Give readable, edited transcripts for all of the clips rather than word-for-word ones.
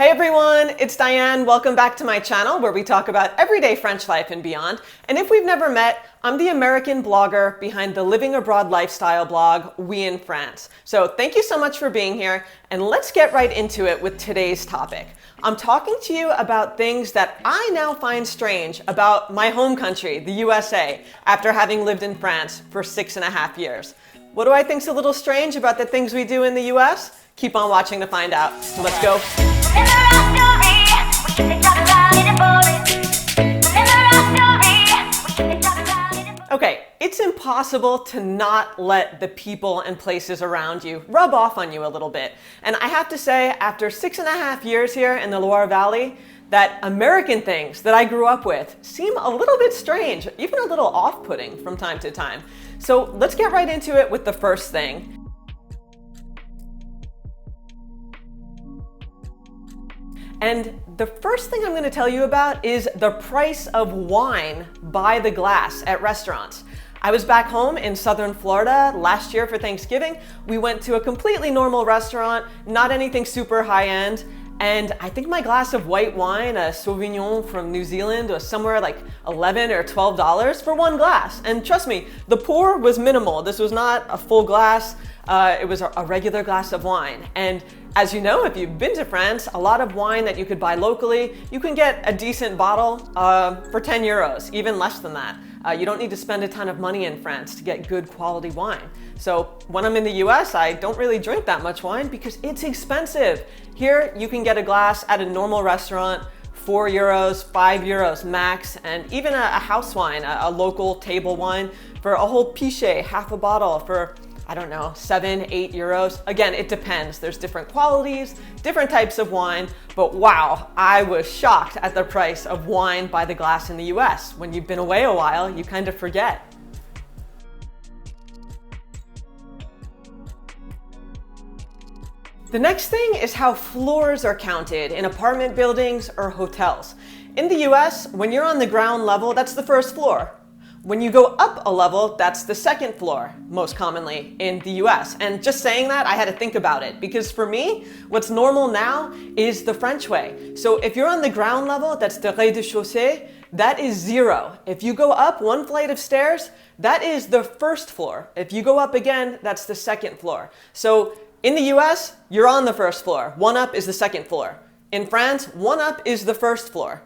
Hey everyone, it's Diane. Welcome back to my channel where we talk about everyday French life and beyond. And if we've never met, I'm the American blogger behind the living abroad lifestyle blog, Oui In France. So thank you so much for being here, and let's get right into it with today's topic. I'm talking to you about things that I now find strange about my home country, the USA, after having lived in France for 6.5 years. What do I think's a little strange about the things we do in the US? Keep on watching to find out. So let's go. Okay, it's impossible to not let the people and places around you rub off on you a little bit. And I have to say, after 6.5 years here in the Loire Valley, that American things that I grew up with seem a little bit strange, even a little off-putting from time to time. So let's get right into it with the first thing. And the first thing I'm going to tell you about is the price of wine by the glass at restaurants. I was back home in southern Florida last year for Thanksgiving. We went to a completely normal restaurant, not anything super high-end, and I think my glass of white wine, a Sauvignon from New Zealand, was somewhere like $11 or $12 for one glass. And trust me, the pour was minimal. This was not a full glass. It was a regular glass of wine. And as you know, if you've been to France, a lot of wine that you could buy locally, you can get a decent bottle for 10 euros, even less than that. You don't need to spend a ton of money in France to get good quality wine. So when I'm in the US, I don't really drink that much wine because it's expensive. Here, you can get a glass at a normal restaurant, 4 euros, 5 euros max, and even a house wine, a local table wine for a whole pichet, half a bottle for, I don't know, 7, 8 euros. Again, it depends. There's different qualities, different types of wine, but wow, I was shocked at the price of wine by the glass in the US. When you've been away a while, you kind of forget. The next thing is how floors are counted in apartment buildings or hotels. In the US, when you're on the ground level, that's the first floor. When you go up a level, that's the second floor, most commonly in the US. And just saying that, I had to think about it, because for me, what's normal now is the French way. So if you're on the ground level, that's the rez-de-chaussée, that is 0. If you go up one flight of stairs, that is the first floor. If you go up again, that's the second floor. So in the US, you're on the first floor. One up is the second floor. In France, one up is the first floor.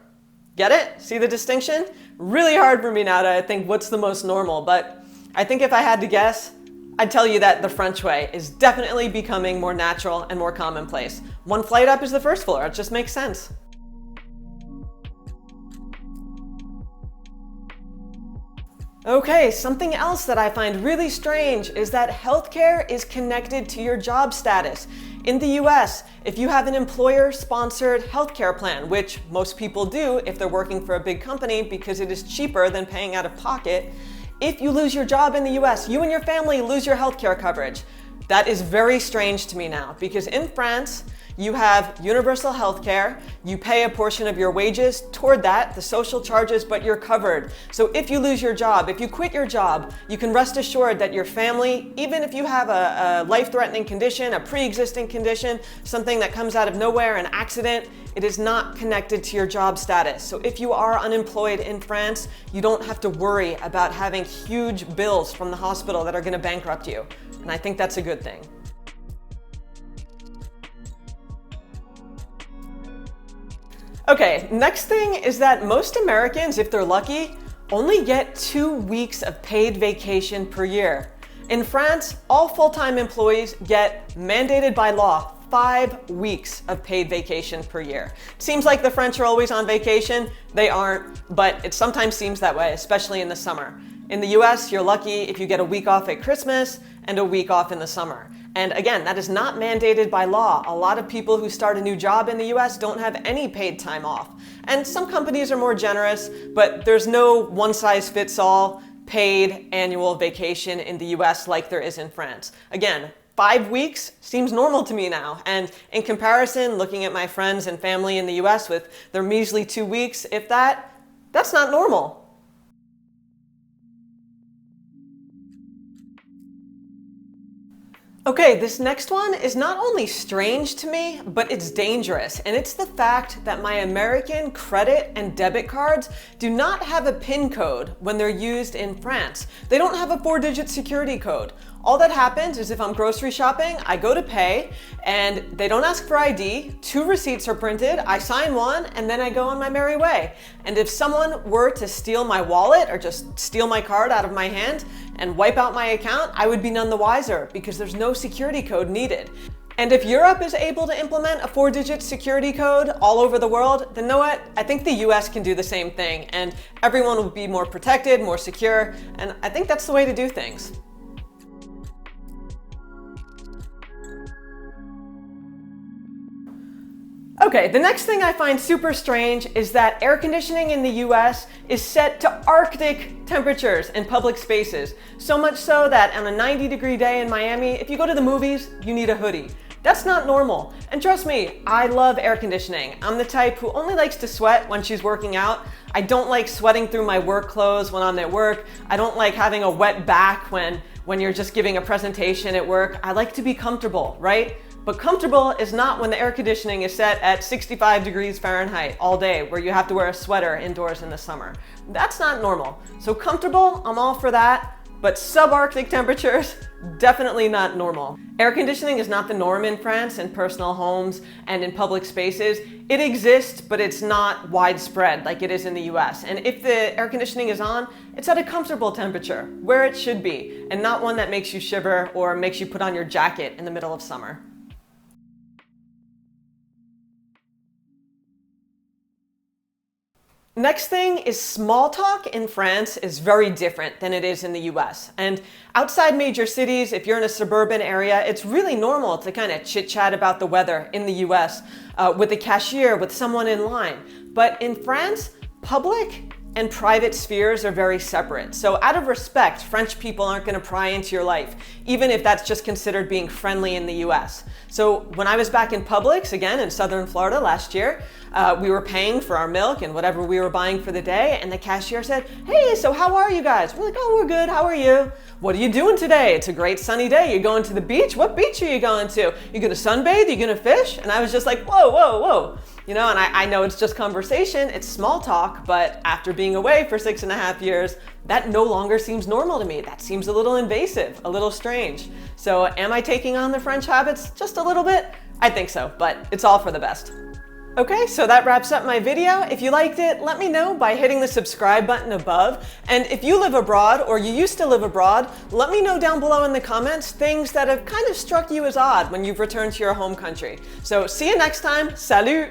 Get it? See the distinction? Really hard for me now to think what's the most normal, but I think if I had to guess, I'd tell you that the French way is definitely becoming more natural and more commonplace. One flight up is the first floor. It just makes sense. Okay, something else that I find really strange is that healthcare is connected to your job status. In the US, if you have an employer-sponsored healthcare plan, which most people do if they're working for a big company because it is cheaper than paying out of pocket, if you lose your job in the US, you and your family lose your healthcare coverage. That is very strange to me now, because in France, you have universal healthcare, you pay a portion of your wages toward that, the social charges, but you're covered. So if you lose your job, if you quit your job, you can rest assured that your family, even if you have a life-threatening condition, a pre-existing condition, something that comes out of nowhere, an accident, it is not connected to your job status. So if you are unemployed in France, you don't have to worry about having huge bills from the hospital that are gonna bankrupt you. And I think that's a good thing. Okay, next thing is that most Americans, if they're lucky, only get 2 weeks of paid vacation per year. In France, all full-time employees get, mandated by law, 5 weeks of paid vacation per year. Seems like the French are always on vacation. They aren't, but it sometimes seems that way, especially in the summer. In the US, you're lucky if you get a week off at Christmas and a week off in the summer. And again, that is not mandated by law. A lot of people who start a new job in the US don't have any paid time off. And some companies are more generous, but there's no one-size-fits-all paid annual vacation in the US like there is in France. Again, 5 weeks seems normal to me now. And in comparison, looking at my friends and family in the US with their measly 2 weeks, if that, that's not normal. Okay, this next one is not only strange to me, but it's dangerous. And it's the fact that my American credit and debit cards do not have a PIN code when they're used in France. They don't have a 4-digit security code. All that happens is if I'm grocery shopping, I go to pay and they don't ask for ID, 2 receipts are printed, I sign one, and then I go on my merry way. And if someone were to steal my wallet or just steal my card out of my hand and wipe out my account, I would be none the wiser because there's no security code needed. And if Europe is able to implement a 4-digit security code all over the world, then know what? I think the US can do the same thing and everyone will be more protected, more secure, and I think that's the way to do things. Okay, the next thing I find super strange is that air conditioning in the US is set to Arctic temperatures in public spaces. So much so that on a 90-degree day in Miami, if you go to the movies, you need a hoodie. That's not normal. And trust me, I love air conditioning. I'm the type who only likes to sweat when she's working out. I don't like sweating through my work clothes when I'm at work. I don't like having a wet back when you're just giving a presentation at work. I like to be comfortable, right? But comfortable is not when the air conditioning is set at 65 degrees Fahrenheit all day, where you have to wear a sweater indoors in the summer. That's not normal. So comfortable, I'm all for that, but subarctic temperatures, definitely not normal. Air conditioning is not the norm in France, in personal homes and in public spaces. It exists, but it's not widespread like it is in the US. And if the air conditioning is on, it's at a comfortable temperature, where it should be, and not one that makes you shiver or makes you put on your jacket in the middle of summer. Next thing is small talk in France is very different than it is in the US. And outside major cities, if you're in a suburban area, it's really normal to kind of chit chat about the weather in the US with a cashier, with someone in line. But in France, public and private spheres are very separate. So out of respect, French people aren't going to pry into your life, even if that's just considered being friendly in the US. So when I was back in Publix, again in southern Florida last year, we were paying for our milk and whatever we were buying for the day, and the cashier said, "Hey, so how are you guys?" We're like, "Oh, we're good. How are you? What are you doing today? It's a great sunny day. You going to the beach? What beach are you going to? You gonna sunbathe? You gonna fish?" And I was just like, whoa, whoa, whoa. You know, and I know it's just conversation, it's small talk, but after being away for 6.5 years, that no longer seems normal to me. That seems a little invasive, a little strange. So am I taking on the French habits just a little bit? I think so, but it's all for the best. Okay, so that wraps up my video. If you liked it, let me know by hitting the subscribe button above. And if you live abroad or you used to live abroad, let me know down below in the comments things that have kind of struck you as odd when you've returned to your home country. So see you next time. Salut!